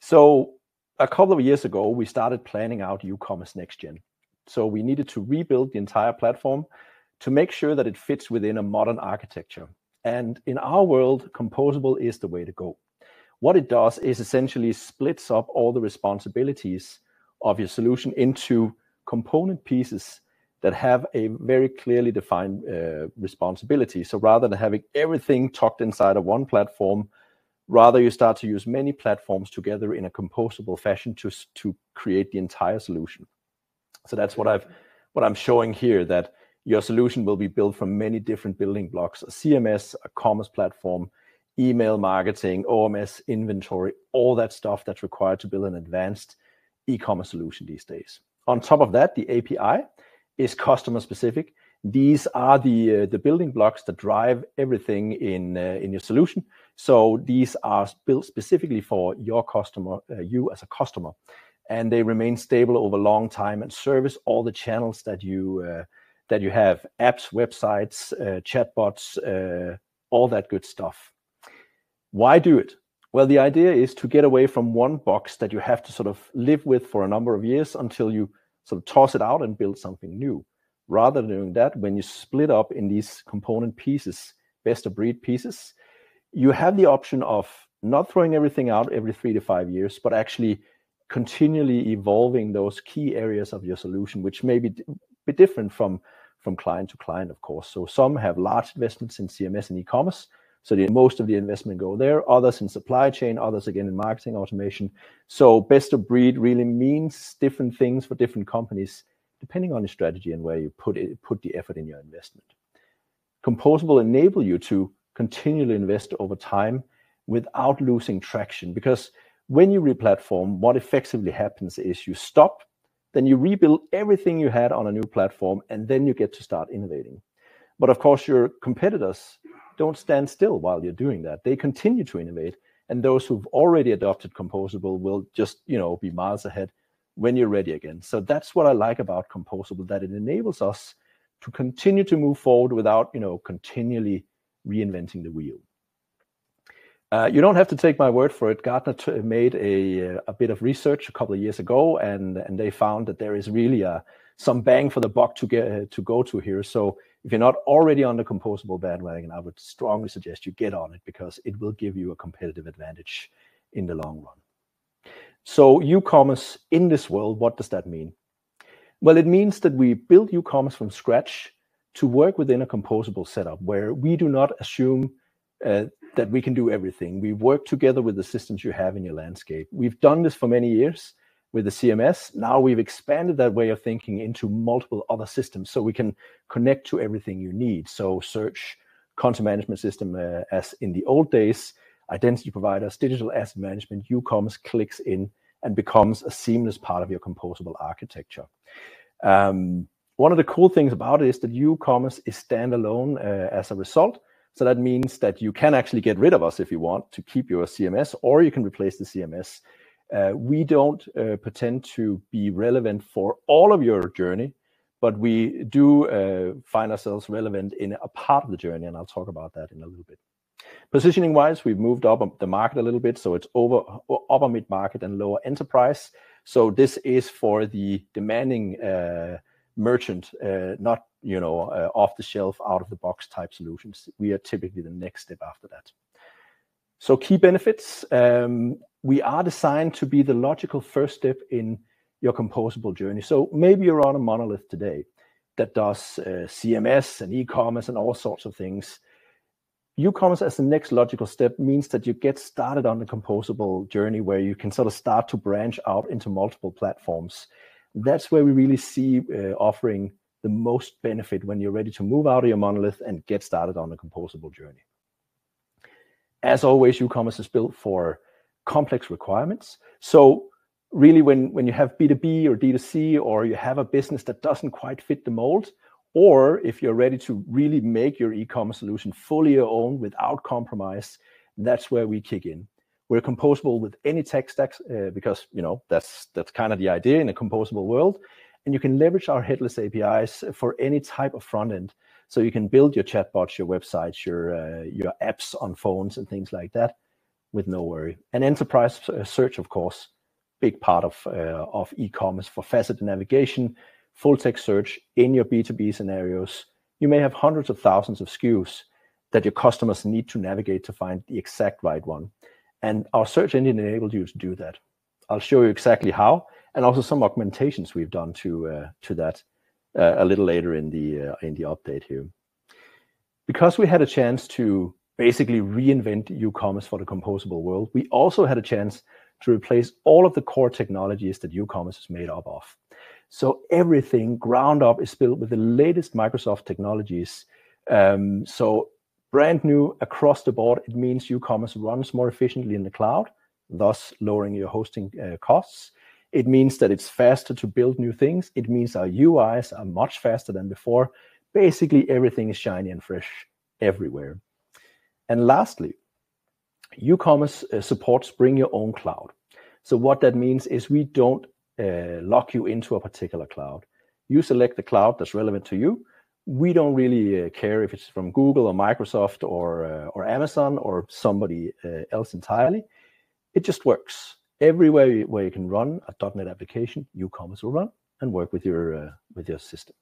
So a couple of years ago, we started planning out Ucommerce Next Gen. So we needed to rebuild the entire platform to make sure that it fits within a modern architecture. And in our world, Composable is the way to go. What it does is essentially splits up all the responsibilities of your solution into component pieces that have a very clearly defined responsibility. So rather than having everything tucked inside of one platform, rather you start to use many platforms together in a composable fashion to create the entire solution. So that's what I'm showing here, that your solution will be built from many different building blocks: a CMS, a commerce platform, email marketing, OMS, inventory, all that stuff that's required to build an advanced e-commerce solution these days. On top of that, the API is customer specific. These are the building blocks that drive everything in your solution. So these are built specifically for your customer, you as a customer, and they remain stable over a long time and service all the channels that you have: apps, websites, chatbots, all that good stuff. Why do it? Well, the idea is to get away from one box that you have to sort of live with for a number of years until you sort of toss it out and build something new. Rather than doing that, when you split up in these component pieces, best of breed pieces, you have the option of not throwing everything out every 3 to 5 years, but actually continually evolving those key areas of your solution, which may be different from client to client, of course. So some have large investments in CMS and e-commerce, so most of the investment go there. Others in supply chain, others again in marketing automation. So best of breed really means different things for different companies, depending on your strategy and where you put the effort in your investment. Composable enable you to continually invest over time without losing traction, because when you replatform, what effectively happens is you stop, then you rebuild everything you had on a new platform, and then you get to start innovating. But of course, your competitors don't stand still while you're doing that. They continue to innovate, and those who've already adopted Composable will just, be miles ahead when you're ready again. So that's what I like about Composable, that it enables us to continue to move forward without, continually reinventing the wheel. You don't have to take my word for it. Gartner made a bit of research a couple of years ago, and they found that there is really some bang for the buck to go to here. So if you're not already on the Composable bandwagon, I would strongly suggest you get on it, because it will give you a competitive advantage in the long run. So Ucommerce in this world, what does that mean? Well, it means that we build Ucommerce from scratch to work within a Composable setup, where we do not assume that we can do everything. We work together with the systems you have in your landscape. We've done this for many years with the CMS. Now we've expanded that way of thinking into multiple other systems, so we can connect to everything you need. So search, content management system as in the old days, identity providers, digital asset management, Ucommerce clicks in and becomes a seamless part of your Composable architecture. One of the cool things about it is that Ucommerce is standalone as a result. So that means that you can actually get rid of us if you want to keep your CMS, or you can replace the CMS. We don't pretend to be relevant for all of your journey, but we do find ourselves relevant in a part of the journey, and I'll talk about that in a little bit. Positioning wise, we've moved up the market a little bit, so it's upper mid-market and lower enterprise. So this is for the demanding merchant, not off the shelf, out of the box type solutions. We are typically the next step after that. So key benefits. We are designed to be the logical first step in your Composable journey. So maybe you're on a monolith today that does CMS and e-commerce and all sorts of things. Ucommerce as the next logical step means that you get started on the Composable journey, where you can sort of start to branch out into multiple platforms. That's where we really see offering the most benefit when you're ready to move out of your monolith and get started on the Composable journey. As always, Ucommerce is built for complex requirements. So really, when you have B2B or D2C, or you have a business that doesn't quite fit the mold, or if you're ready to really make your e-commerce solution fully your own without compromise, that's where we kick in. We're composable with any tech stacks because that's kind of the idea in a composable world. And you can leverage our headless APIs for any type of front end. So you can build your chatbots, your websites, your apps on phones and things like that with no worry. And enterprise search, of course, big part of e-commerce for faceted navigation, full text search in your B2B scenarios. You may have hundreds of thousands of SKUs that your customers need to navigate to find the exact right one. And our search engine enables you to do that. I'll show you exactly how, and also some augmentations we've done to that a little later in the update here. Because we had a chance to basically reinvent Ucommerce for the composable world, we also had a chance to replace all of the core technologies that Ucommerce is made up of. So everything ground up is built with the latest Microsoft technologies. So brand new across the board. It means Ucommerce runs more efficiently in the cloud, thus lowering your hosting costs. It means that it's faster to build new things. It means our UIs are much faster than before. Basically, everything is shiny and fresh everywhere. And lastly, Ucommerce supports bring your own cloud. So what that means is we don't lock you into a particular cloud. You select the cloud that's relevant to you. We don't really care if it's from Google or Microsoft or Amazon or somebody else entirely. It just works. Everywhere where you can run a .NET application, Ucommerce will run and work with your system.